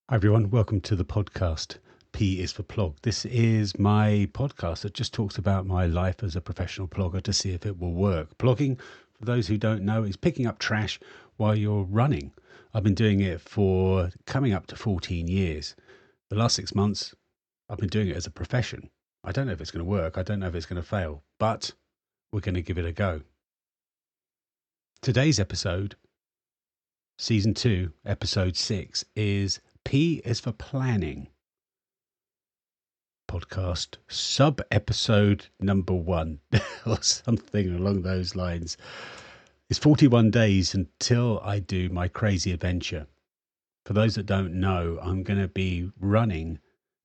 Hi everyone, welcome to the podcast. P is for Plog. This is my podcast that just talks about my life as a professional plogger to see if it will work. Plogging, for those who don't know, is picking up trash while you're running. I've been doing it for coming up to 14 years. The last 6 months, I've been doing it as a profession. I don't know if it's going to work. I don't know if it's going to fail, but we're going to give it a go. Today's episode, Season 2, Episode 6, is P is for Planning. Podcast sub-episode number 1 or something along those lines. It's 41 days until I do my crazy adventure. For those that don't know, I'm going to be running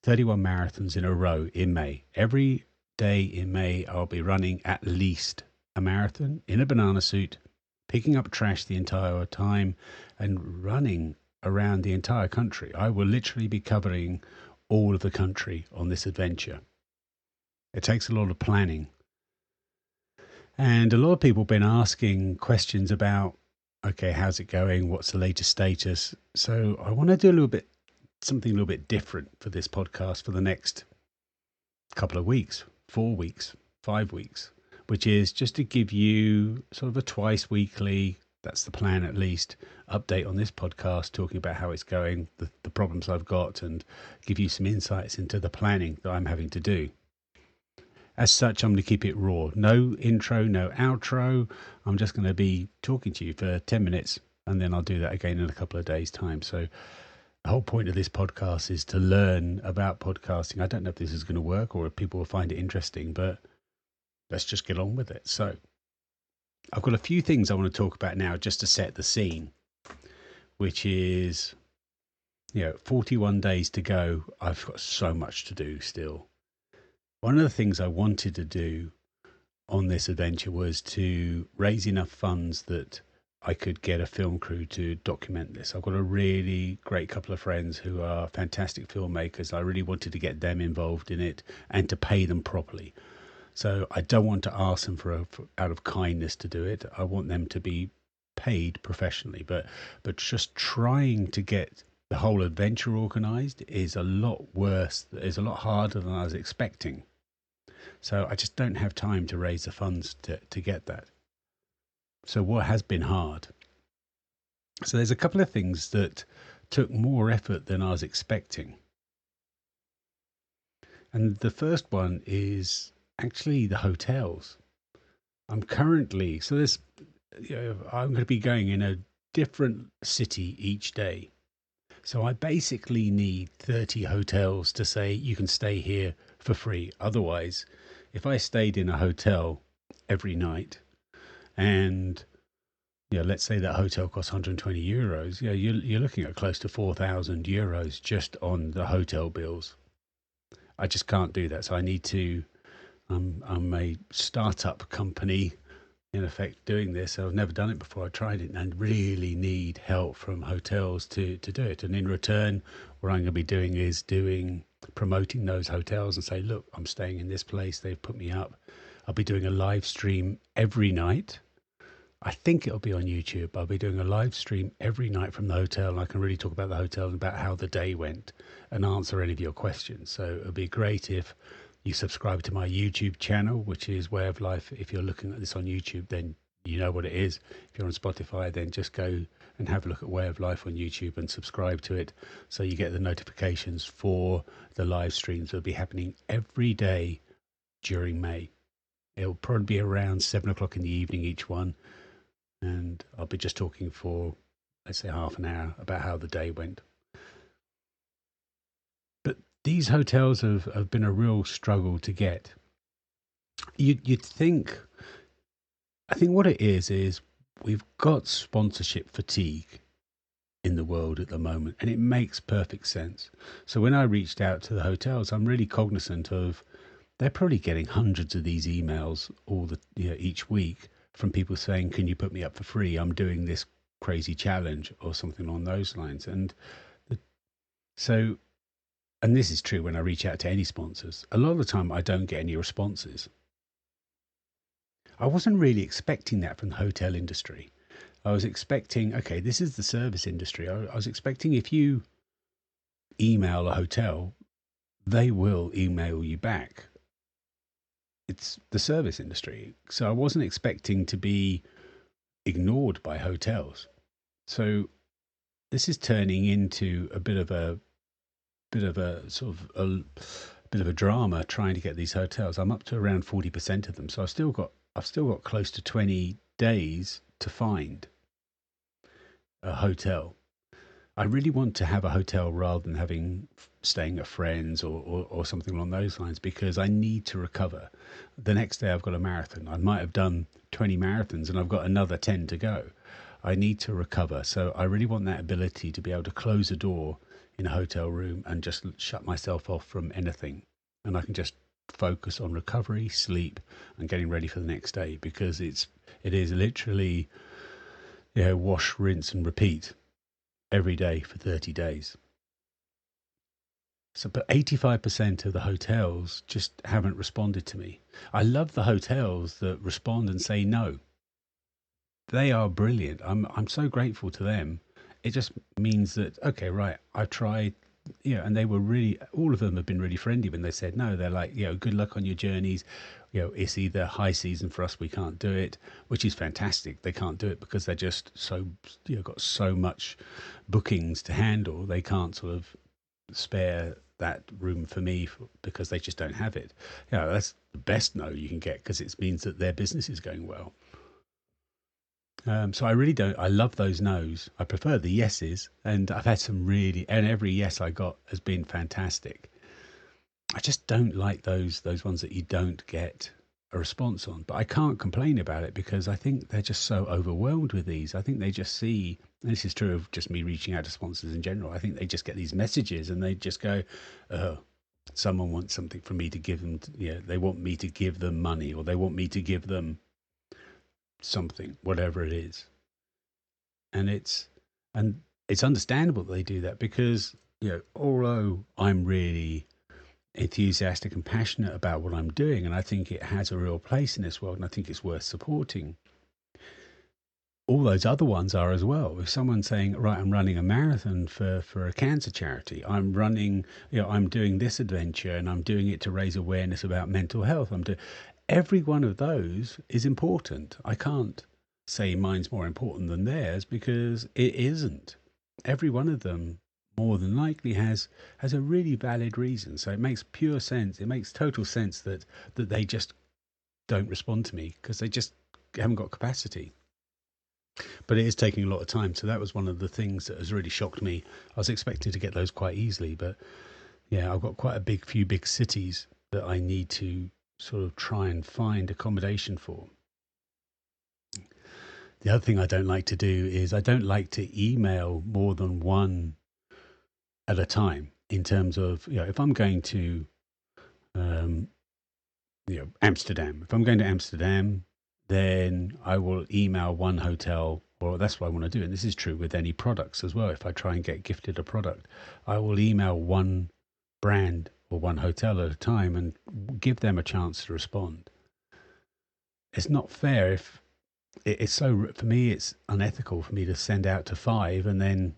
31 marathons in a row in May. Every day in May, I'll be running at least a marathon in a banana suit, picking up trash the entire time and running around the entire country. I will literally be covering all of the country on this adventure. It takes a lot of planning. And a lot of people have been asking questions about, okay, how's it going? What's the latest status? So I want to do something a little bit different for this podcast for the next couple of weeks, 4 weeks, 5 weeks, which is just to give you sort of a twice weekly, that's the plan at least, update on this podcast, talking about how it's going, the problems I've got, and give you some insights into the planning that I'm having to do. As such, I'm going to keep it raw. No intro, no outro. I'm just going to be talking to you for 10 minutes, and then I'll do that again in a couple of days' time. So the whole point of this podcast is to learn about podcasting. I don't know if this is going to work or if people will find it interesting, but let's just get on with it. So I've got a few things I want to talk about now just to set the scene, which is, 41 days to go. I've got so much to do still. One of the things I wanted to do on this adventure was to raise enough funds that I could get a film crew to document this. I've got a really great couple of friends who are fantastic filmmakers. I really wanted to get them involved in it and to pay them properly. So I don't want to ask them for out of kindness to do it. I want them to be paid professionally. But just trying to get the whole adventure organized is a lot worse. It's a lot harder than I was expecting. So I just don't have time to raise the funds to get that. So what has been hard? So there's a couple of things that took more effort than I was expecting. And the first one is actually the hotels. I'm currently, so there's, I'm going to be going in a different city each day. So I basically need 30 hotels to say you can stay here for free. Otherwise, if I stayed in a hotel every night and let's say that hotel costs €120, you're looking at close to €4,000 just on the hotel bills. I just can't do that. So I need to, I'm a startup company in effect doing this. I've never done it before. I tried it and really need help from hotels to do it. And in return, what I'm going to be doing is promoting those hotels and say, look, I'm staying in this place. They've put me up. I'll be doing a live stream every night. I think it'll be on YouTube. I'll be doing a live stream every night from the hotel, and I can really talk about the hotel and about how the day went and answer any of your questions. So it'll be great if you subscribe to my YouTube channel, which is Way of Life. If you're looking at this on YouTube, then you know what it is. If you're on Spotify, then just go and have a look at Way of Life on YouTube and subscribe to it so you get the notifications for the live streams. They'll be happening every day during May. It'll probably be around 7 o'clock in the evening each one. And I'll be just talking for, let's say, half an hour about how the day went. But these hotels have been a real struggle to get. You'd think, I think what it is we've got sponsorship fatigue in the world at the moment, and it makes perfect sense. So when I reached out to the hotels, I'm really cognizant of they're probably getting hundreds of these emails each week from people saying, can you put me up for free? I'm doing this crazy challenge or something along those lines. And this is true when I reach out to any sponsors. A lot of the time I don't get any responses. I wasn't really expecting that from the hotel industry. I was expecting, okay, this is the service industry. I was expecting if you email a hotel, they will email you back. It's the service industry. So I wasn't expecting to be ignored by hotels. So this is turning into a bit of a drama trying to get these hotels. I'm up to around 40% of them. So I've still got close to 20 days to find a hotel. I really want to have a hotel rather than staying at friends or something along those lines, because I need to recover. The next day I've got a marathon. I might have done 20 marathons and I've got another 10 to go. I need to recover. So I really want that ability to be able to close a door in a hotel room and just shut myself off from anything. And I can just focus on recovery, sleep, and getting ready for the next day, because it is literally, wash, rinse, and repeat every day for 30 days. So, but 85% of the hotels just haven't responded to me. I love the hotels that respond and say no. They are brilliant. I'm so grateful to them. It just means that, okay, right, I've tried, and they were really, all of them have been really friendly when they said no. They're like, good luck on your journeys. It's either high season for us, we can't do it, which is fantastic. They can't do it because they're just so, got so much bookings to handle. They can't sort of spare that room for me because they just don't have it. That's the best no you can get, because it means that their business is going well. So I really don't. I love those no's. I prefer the yeses, and I've had some really, and every yes I got has been fantastic. I just don't like those ones that you don't get a response on. But I can't complain about it, because I think they're just so overwhelmed with these. I think they just see, and this is true of just me reaching out to sponsors in general, I think they just get these messages and they just go, oh, someone wants something from me to give them. They want me to give them money, or they want me to give them something, whatever it is. And it's understandable that they do that, because although I'm really enthusiastic and passionate about what I'm doing, and I think it has a real place in this world, and I think it's worth supporting, all those other ones are as well. If someone's saying, right, I'm running a marathon for a cancer charity, I'm running, I'm doing this adventure and I'm doing it to raise awareness about mental health, every one of those is important. I can't say mine's more important than theirs, because it isn't. Every one of them more than likely has a really valid reason. So it makes pure sense. It makes total sense that they just don't respond to me because they just haven't got capacity. But it is taking a lot of time. So that was one of the things that has really shocked me. I was expecting to get those quite easily, but I've got quite a few big cities that I need to sort of try and find accommodation for. The other thing I don't like to do is I don't like to email more than one at a time, in terms of, if I'm going to, Amsterdam, then I will email one hotel, or that's what I want to do. And this is true with any products as well. If I try and get gifted a product, I will email one brand or one hotel at a time and give them a chance to respond. It's not fair if it's for me, it's unethical for me to send out to 5 and then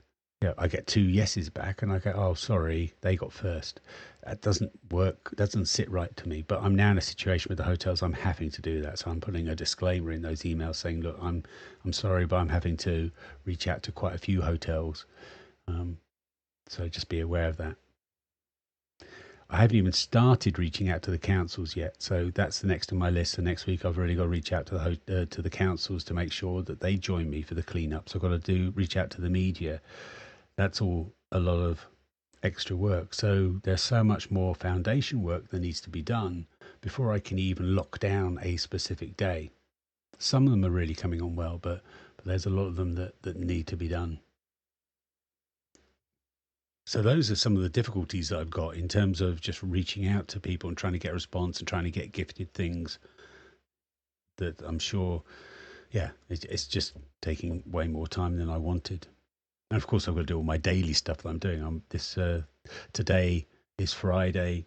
I get 2 yeses back and I go, oh, sorry, they got first. That doesn't work. That doesn't sit right to me. But I'm now in a situation with the hotels. I'm having to do that. So I'm putting a disclaimer in those emails saying, look, I'm sorry, but I'm having to reach out to quite a few hotels. So just be aware of that. I haven't even started reaching out to the councils yet, so that's the next on my list. So next week I've already got to reach out to the councils to make sure that they join me for the cleanup. So I've got to reach out to the media. That's all a lot of extra work. So there's so much more foundation work that needs to be done before I can even lock down a specific day. Some of them are really coming on well, but there's a lot of them that need to be done. So those are some of the difficulties that I've got in terms of just reaching out to people and trying to get a response and trying to get gifted things that I'm sure, it's just taking way more time than I wanted. And of course, I've got to do all my daily stuff that I'm doing. Today is Friday,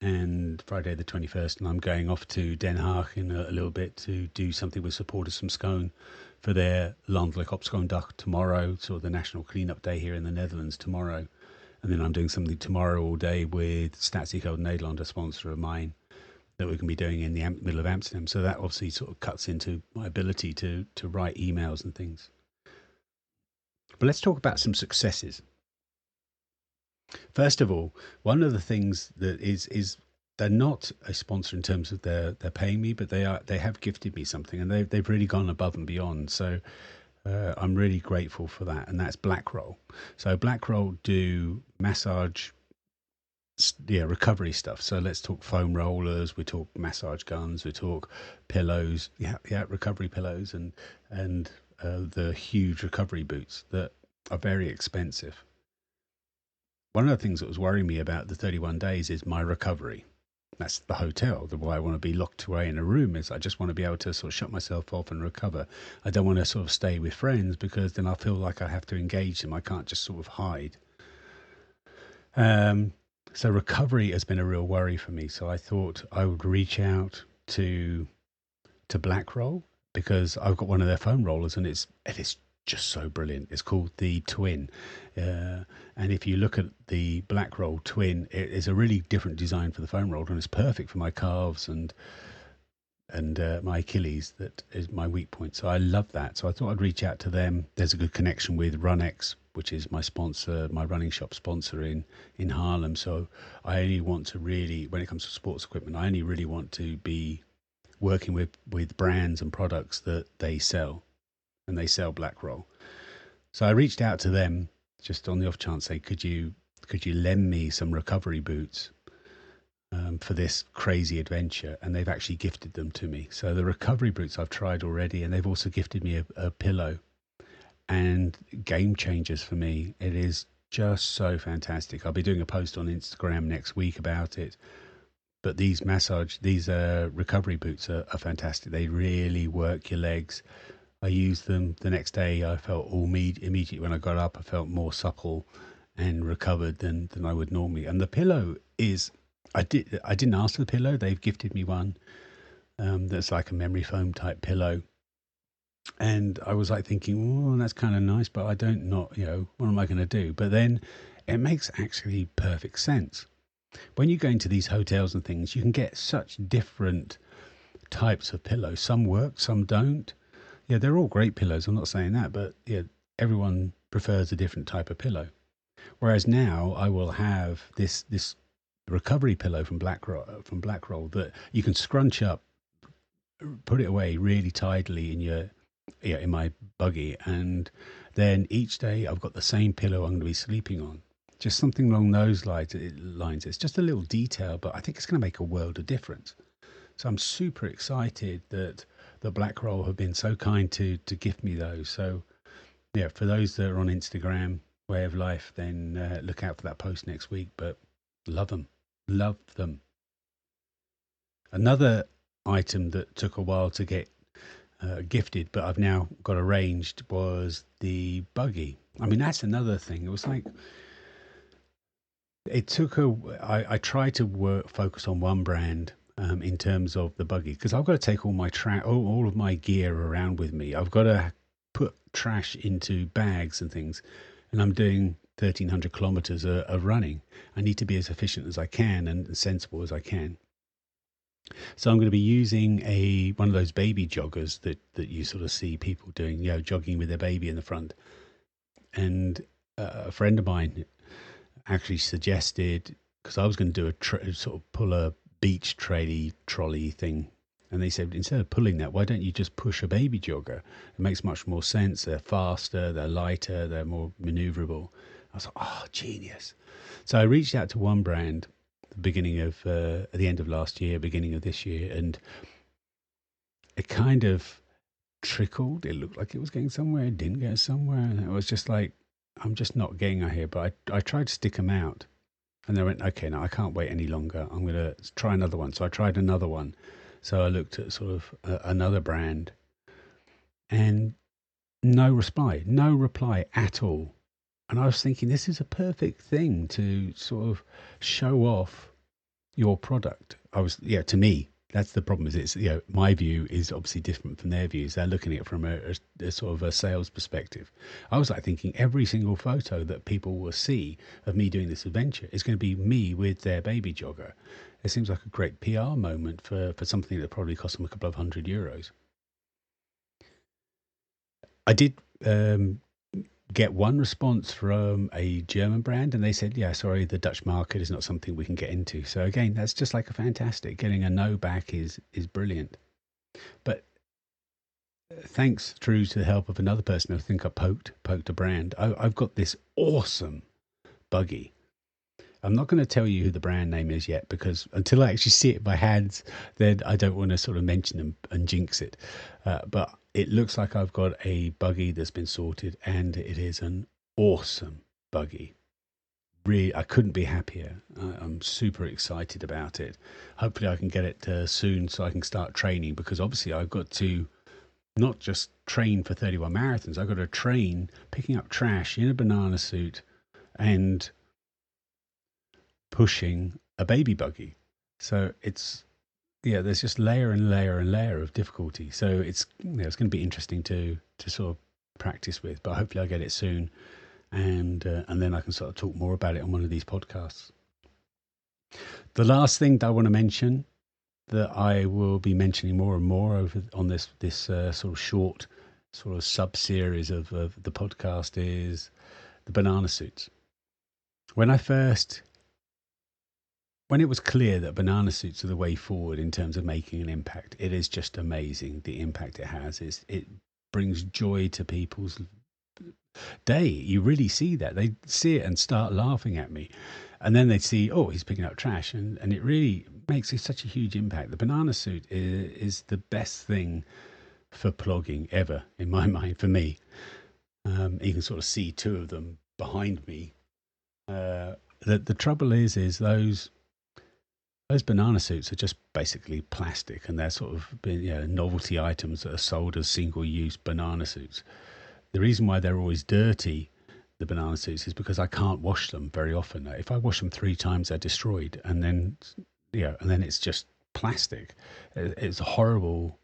and Friday the 21st, and I'm going off to Den Haag in a little bit to do something with supporters from Scone for their Landelijk Opschoondag tomorrow, sort of the national cleanup day here in the Netherlands tomorrow. And then I'm doing something tomorrow all day with Statsy Cold Nederland, a sponsor of mine, that we're going to be doing in the middle of Amsterdam. So that obviously sort of cuts into my ability to write emails and things. But let's talk about some successes. First of all, one of the things that is they're not a sponsor in terms of they're paying me, but they have gifted me something, and they've really gone above and beyond. So I'm really grateful for that, and that's Blackroll. So Blackroll do massage, recovery stuff. So let's talk foam rollers, we talk massage guns, we talk pillows, recovery pillows, and the huge recovery boots that are very expensive. One of the things that was worrying me about the 31 days is my recovery. That's the hotel. The why I want to be locked away in a room is I just want to be able to sort of shut myself off and recover. I don't want to sort of stay with friends because then I feel like I have to engage them. I can't just sort of hide. So recovery has been a real worry for me. So I thought I would reach out to Blackroll because I've got one of their foam rollers and it is just so brilliant. It's called the Twin. And if you look at the Blackroll Twin, it is a really different design for the foam roller, and it's perfect for my calves and my Achilles. That is my weak point. So I love that. So I thought I'd reach out to them. There's a good connection with RunX, which is my sponsor, my running shop sponsor in Haarlem. So I only want to really, when it comes to sports equipment, I only really want to be working with brands and products that they sell, and they sell Blackroll. So I reached out to them just on the off chance, say, could you lend me some recovery boots for this crazy adventure? And they've actually gifted them to me. So the recovery boots I've tried already, and they've also gifted me a pillow, and game changers for me. It is just so fantastic. I'll be doing a post on Instagram next week about it. But these recovery boots are fantastic. They really work your legs. I used them the next day. I felt immediately when I got up, I felt more supple and recovered than I would normally. And the pillow is, I didn't ask for the pillow. They've gifted me one that's like a memory foam type pillow. And I was like thinking, oh, that's kind of nice, but I don't what am I going to do? But then it makes actually perfect sense. When you go into these hotels and things, you can get such different types of pillows. Some work, some don't. Yeah, they're all great pillows. I'm not saying that, but yeah, everyone prefers a different type of pillow. Whereas now I will have this recovery pillow from Blackroll that you can scrunch up, put it away really tidily in my buggy, and then each day I've got the same pillow I'm going to be sleeping on. Just something along those lines. It's just a little detail, but I think it's going to make a world of difference. So I'm super excited that the Blackroll have been so kind to gift me those. So yeah, for those that are on Instagram, Way of Life, then look out for that post next week. But love them. Another item that took a while to get gifted, but I've now got arranged, was the buggy. I mean, that's another thing. It was like, I tried to focus on one brand in terms of the buggy, because I've got to take all my all of my gear around with me. I've got to put trash into bags and things, and I'm doing 1,300 kilometers of running. I need to be as efficient as I can and sensible as I can. So I'm going to be using one of those baby joggers that you sort of see people doing, jogging with their baby in the front. And a friend of mine actually suggested, because I was going to do sort of pull a beach trolley thing, and they said, instead of pulling that, why don't you just push a baby jogger? It makes much more sense. They're faster, they're lighter, they're more maneuverable. I was like, oh, genius. So I reached out to one brand at the end of last year, beginning of this year, and it kind of trickled. It looked like it was going somewhere, it didn't go somewhere, and it was just like, I'm just not getting out here. But I tried to stick them out, and they went, okay, no, I can't wait any longer. I'm going to try another one. So I tried another one. So I looked at sort of another brand, and no reply at all. And I was thinking, this is a perfect thing to sort of show off your product. To me, That's the problem. Is it's my view is obviously different from their views. They're looking at it from a sort of a sales perspective. I was like thinking every single photo that people will see of me doing this adventure is going to be me with their baby jogger. It seems like a great PR moment for something that probably cost them a couple of €100. I did get one response from a German brand, and they said, "Yeah, sorry, the Dutch market is not something we can get into." So again, that's just like a fantastic. Getting a no back is brilliant. But thanks through to the help of another person, I think I poked a brand. I've got this awesome buggy. I'm not going to tell you who the brand name is yet, because until I actually see it in my hands, then I don't want to sort of mention them and jinx it. But it looks like I've got a buggy that's been sorted, and it is an awesome buggy. Really, I couldn't be happier. I'm super excited about it. Hopefully I can get it soon so I can start training, because obviously I've got to not just train for 31 marathons. I've got to train picking up trash in a banana suit and pushing a baby buggy. So it's there's just layer and layer and layer of difficulty. So it's it's going to be interesting to sort of practice with. But hopefully I get it soon, and then I can sort of talk more about it on one of these podcasts. The last thing that I want to mention, that I will be mentioning more and more over on this sort of short sort of sub series of the podcast, is the banana suits. When it was clear that banana suits are the way forward in terms of making an impact, it is just amazing the impact it has. It brings joy to people's day. You really see that. They see it and start laughing at me. And then they see, oh, he's picking up trash. And it really makes such a huge impact. The banana suit is the best thing for plogging ever, in my mind, for me. You can sort of see two of them behind me. The trouble is those banana suits are just basically plastic, and they're sort of novelty items that are sold as single-use banana suits. The reason why they're always dirty, the banana suits, is because I can't wash them very often. If I wash them 3 times, they're destroyed, and then it's just plastic. It's a horrible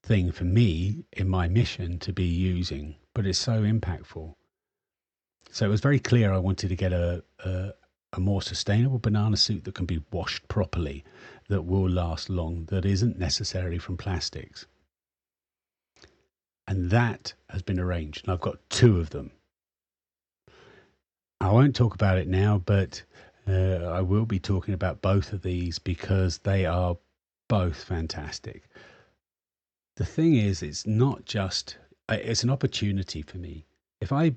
thing for me in my mission to be using, but it's so impactful. So it was very clear I wanted to get a more sustainable banana suit that can be washed properly, that will last long, that isn't necessarily from plastics. And that has been arranged, and I've got 2 of them. I won't talk about it now, but I will be talking about both of these because they are both fantastic. The thing is, it's not just, it's an opportunity for me. If I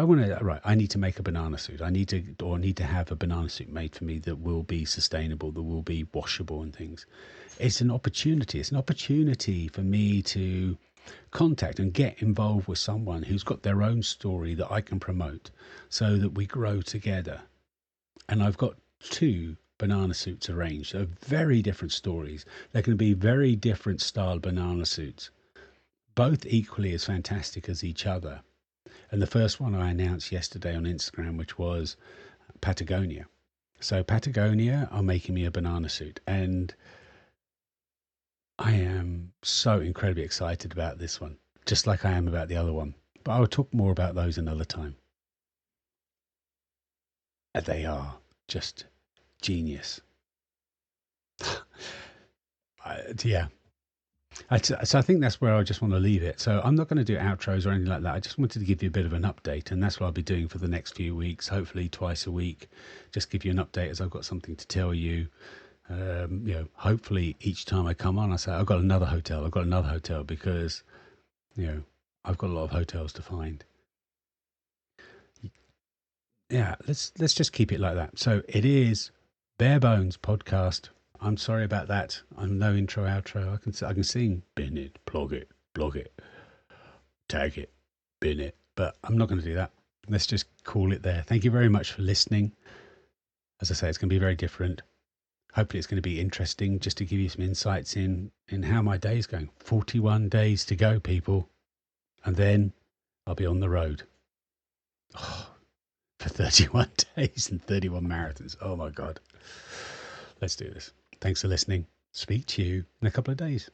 want to, right, I need to make a banana suit. I need to have a banana suit made for me that will be sustainable, that will be washable and things. It's an opportunity. It's an opportunity for me to contact and get involved with someone who's got their own story that I can promote, so that we grow together. And I've got 2 banana suits arranged. They're very different stories. They're going to be very different style banana suits, both equally as fantastic as each other. And the first one I announced yesterday on Instagram, which was Patagonia. So Patagonia are making me a banana suit, and I am so incredibly excited about this one, just like I am about the other one. But I will talk more about those another time. And they are just genius. Yeah. So I think that's where I just want to leave it. So I'm not going to do outros or anything like that. I just wanted to give you a bit of an update, and that's what I'll be doing for the next few weeks, hopefully twice a week. Just give you an update as I've got something to tell you. Hopefully each time I come on, I say, I've got another hotel, because, I've got a lot of hotels to find. Yeah, let's just keep it like that. So it is Bare Bones Podcast. I'm sorry about that. I'm no intro, outro. I can sing, bin it, blog it, tag it, bin it. But I'm not going to do that. Let's just call it there. Thank you very much for listening. As I say, it's going to be very different. Hopefully it's going to be interesting, just to give you some insights in how my day is going. 41 days to go, people. And then I'll be on the road. Oh, for 31 days and 31 marathons. Oh my God. Let's do this. Thanks for listening. Speak to you in a couple of days.